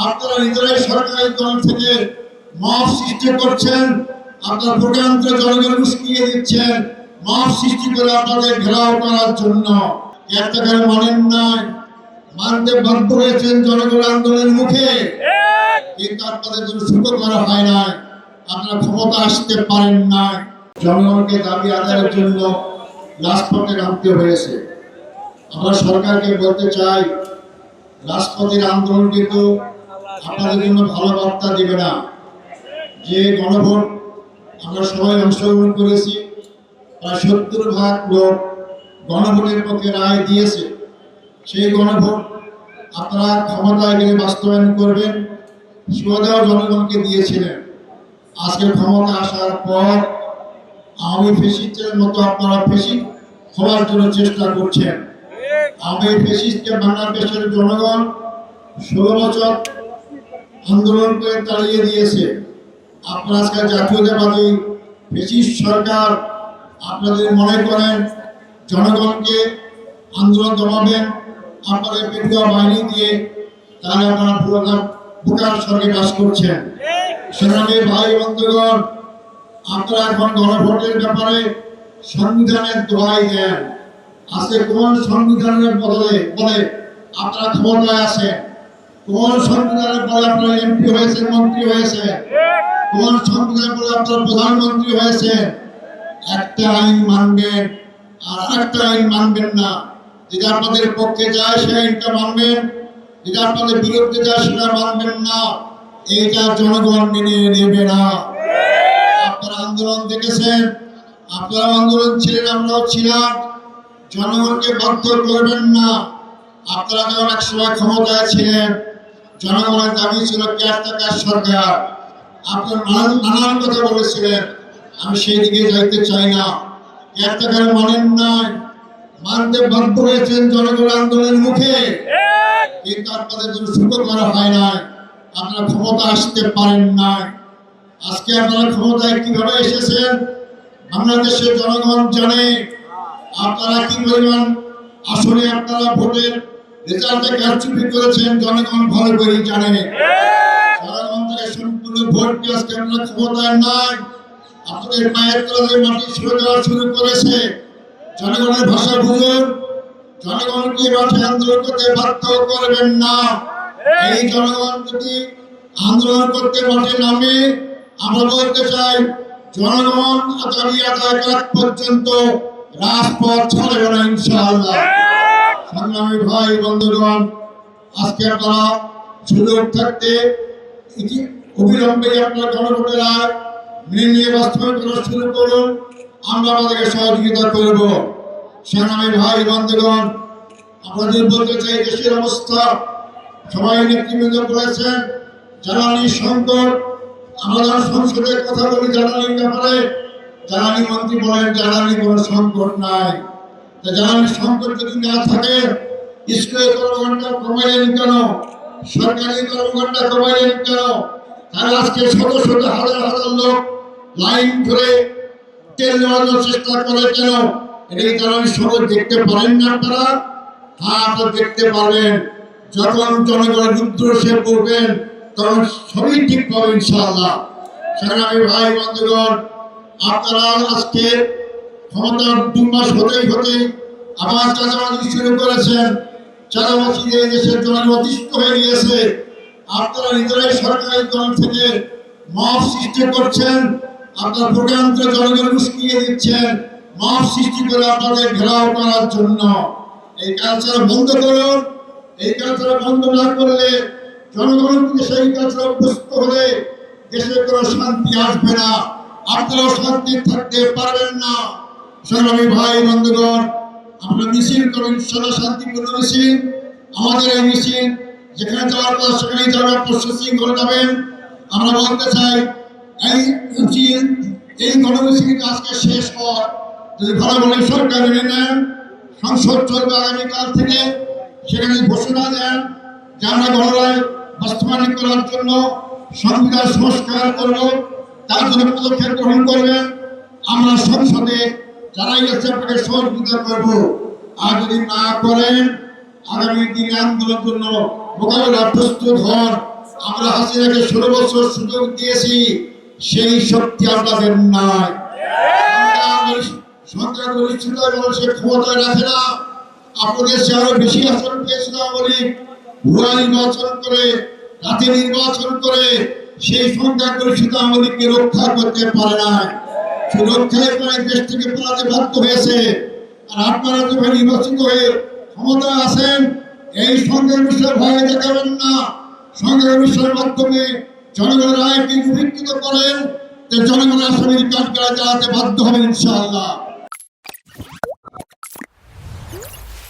আপনারা নিজেরাই সরকারি দল থেকে মব সৃষ্টি করছেন, আপনার প্রোগ্রামকে জনগণ উস্কিয়ে দিচ্ছেন, মব সৃষ্টি করে আপনাদের ঘেরাও করার জন্য। একটা কেন মানেন নাই, মানতে বাধ্য হয়েছেন জনগণ আন্দোলনের মুখে, কিন্তু আপনাদের জন্য সুযোগ করা হয় নাই, আপনারা ক্ষমতা আসতে পারেন নাই। জনগণকে দাবি আদায়ের জন্য রাজপথে নামতে হয়েছে। আমরা সরকারকে বলতে চাই, রাজপথের আন্দোলন কিন্তু আপনাদের জন্য ভালো বার্তা দেবে না। যে গণভোট আমরা সবাই অংশগ্রহণ করেছি, প্রায় 70% লোক গণভোটের পক্ষে রায় দিয়েছে। সেই গণভোট আপনারা ক্ষমতায় গেলে বাস্তবায়ন করবেন, সুবিধাও জনগণকে দিয়েছিলেন। আজকে ক্ষমতা আসার পর আওয়ামী ফ্যাসিস্টের মতো আপনারা ফ্যাসিস্ট হওয়ার জন্য চেষ্টা করছেন। আওয়ামী ফ্যাসিস্টকে বাংলাদেশের জনগণ 16 বছর আন্দোলন করে তাড়িয়ে দিয়েছে। আপনারা আজকে জাতীয়তাবাদী ফ্যাসিস্ট সরকার, আপনাদের মনে করেন জনগণকে আন্দোলন দমাবেন আপনাদের পেটুয়া বাহিনী দিয়ে, তাহলে আপনারা বোকার স্বর্গে বাস করছেন। সেখানে ভাই বন্ধুগণ, আপনারা এখন গণভোটের ব্যাপারে সংবিধানের দোহাই দেন। আজকে কোন সংবিধানের বলে আপনারা ক্ষমতায় আছেন? কোন সংবিধানের বলে আপনারা এমপি হয়েছে, মন্ত্রী হয়েছে? কোন সংবিধানের বলে আপনারা প্রধানমন্ত্রী হয়েছে? একটা আইন মানবেন আর একটা আইন মানবেন না। যেটা আপনাদের পক্ষে যায় সেই আইনটা মানবেন, যেটা আপনাদের বিরুদ্ধে যায় সেটা মানবেন না। এইটা জনগণ মেনে নেবে না। আপনারা আন্দোলন দেখেছেন, আপনারা আন্দোলন ছিলেন, আমরাও ছিলাম। জনগণকে বাধ্য করবেন না। আপনারা যখন এক সময় ক্ষমতায় ছিলেন, জনগণের দাবি ছিল কেয়ারটেকার সরকার। আপনারা নানান কথা বলেছিলেন, আমি সেই দিকে যাইতে চাই না। কেয়ারটেকার মানেন নাই, মানতে বাধ্য হয়েছেন জনগণ আন্দোলনের মুখে, কিন্তু আপনাদের জন্য সুযোগ করা হয় নাই, আপনারা ক্ষমতা আসতে পারেন নাই। আজকে আপনারা ক্ষমতায় কিভাবে এসেছেন বাংলাদেশের জনগণ জানে। আপনারা কি পরিমাণ আসলে আপনারা ভোটের রেজাল্টে কারচুপি করেছেন জনগণ ভালো করেই জানে। জনগণ থেকে সম্পূর্ণ ভোট দিয়ে আজকে আপনারা ক্ষমতায় নাই, আপনাদের পায়ের তলায় মাটি সরে যাওয়া শুরু করেছে। জনগণের ভাষা বুঝুন, জনগণকে মাঠে আন্দোলন করতে বাধ্য করবেন না। এই জনগণ যদি আন্দোলন করতে মাঠে নামে, আমরা বলতে চাই জনগণ দাবি আদায় করা পর্যন্ত রাজপথ ছাড়বে না ইনশাআল্লাহ। সংগ্রামী ভাই বন্ধুগণ, আজকে আপনারা সুযোগ থাকতে অবিলম্বে আপনারা গণভোটের রায় মেনে নিয়ে বাস্তবায়ন করা শুরু করুন, আমরা আমাদেরকে সহযোগিতা করব। সংগ্রামী ভাই বন্ধুগণ, আপনাদের বলতে চাই দেশের অবস্থা সবাই নেতৃবৃন্দ বলেছেন, জ্বালানি সংকট। আমরা সংসদে কথা বলি জ্বালানির ব্যাপারে, জ্বালানি মন্ত্রী বলেন জ্বালানি কোনো সংকট নাই। জ্বালানি সংকট যদি না থাকে, স্কুলের কর্মঘণ্টা কমাইলেন কেন? সরকারি কর্মঘণ্টা কমাইলেন কেন? তাহলে আজকে শত শত হাজার হাজার লোক লাইন ধরে তেল নেওয়ার চেষ্টা করে কেন? এই জ্বালানি সংকট দেখতে পারেন না আপনারা? হ্যাঁ, আপনারা দেখতে পারবেন। যখন জনগণের উদ্দেশ্যে পড়বেন তখন সবই ঠিক পাবে ইনশাআল্লাহ। সংগ্রামী ভাই বন্ধুগণ, আপনারা আজকে ক্ষমতার 2 মাস হতেই আবার চাঁদাবাজি শুরু করেছেন। চাঁদাবাজি এই দেশের জনগণ অতিষ্ঠ হয়ে গিয়েছে। আপনারা নিজেরাই সরকারি দল থেকে মব সৃষ্টি করছেন, আপনার প্রোগ্রামকে জনগণ উস্কিয়ে দিচ্ছেন, মব সৃষ্টি করে আপনাদের ঘেরাও করার জন্য। এই কালচার বন্ধ করুন। এই কালচার বন্ধ না করলে, জনগণ সেই কালচার অভ্যস্ত হলে দেশে কোনো শান্তি আসবে না, আপনারাও শান্তি থাকতে পারবেন না। সংগ্রামী ভাই বন্ধুগণ, আমরা মিছিল করুন, ইনশাআল্লাহ শান্তিপূর্ণ মিছিল। আমাদের এই মিছিল যেখানে যাওয়ার কথা সেখানেই যাবে, প্রশাসনিক যাবেন। আমরা বলতে চাই এই গণমিছিল আজকে শেষ হওয়ার যদি ভালো ভালো সরকার মেনে নেন, সংসদ চলবে আগামীকাল থেকে, সেখানে ঘোষণা দেন যে আমরা গণরায় বাস্তবায়ন করার জন্য সংবিধান সংস্কার করব, তার জন্য পদক্ষেপ গ্রহণ করবেন। আমরা সংসদে যারাই আছে আপনাকে সহযোগিতা করব। আর যদি না করেন, আগামী দিনে আন্দোলনের জন্য মোকাবেলা প্রস্তুত হন। আমরা হাসিনাকে 16 বছর সুযোগ দিয়েছি, সেই শক্তি আপনাদের নাই। সংখ্যাগরিষ্ঠতা মানুষের ক্ষমতায় রাখে না। আপনাদের সে আরো বেশি আসন পেয়েছিল বলি ভুয়া নির্বাচন করে, রাতে নির্বাচন করে সেই সংখ্যাগরিষ্ঠতা আমাদেরকে রক্ষা করতে পারে না। সুরক্ষায় প্রায় দেশ থেকে পালাতে বাধ্য হয়েছে। আর আপনারা যখন নির্বাচিত হয়ে ক্ষমতা আছেন, এই সংখ্যাগরিষ্ঠের ভয় দেখাবেন না। সংখ্যাগরিষ্ঠের মাধ্যমে জনগণের রায়কে বিভক্ত করেন, যে জনগণের আসামির কাঠগড়ায় চালাতে বাধ্য হবেন ইনশাআল্লাহ।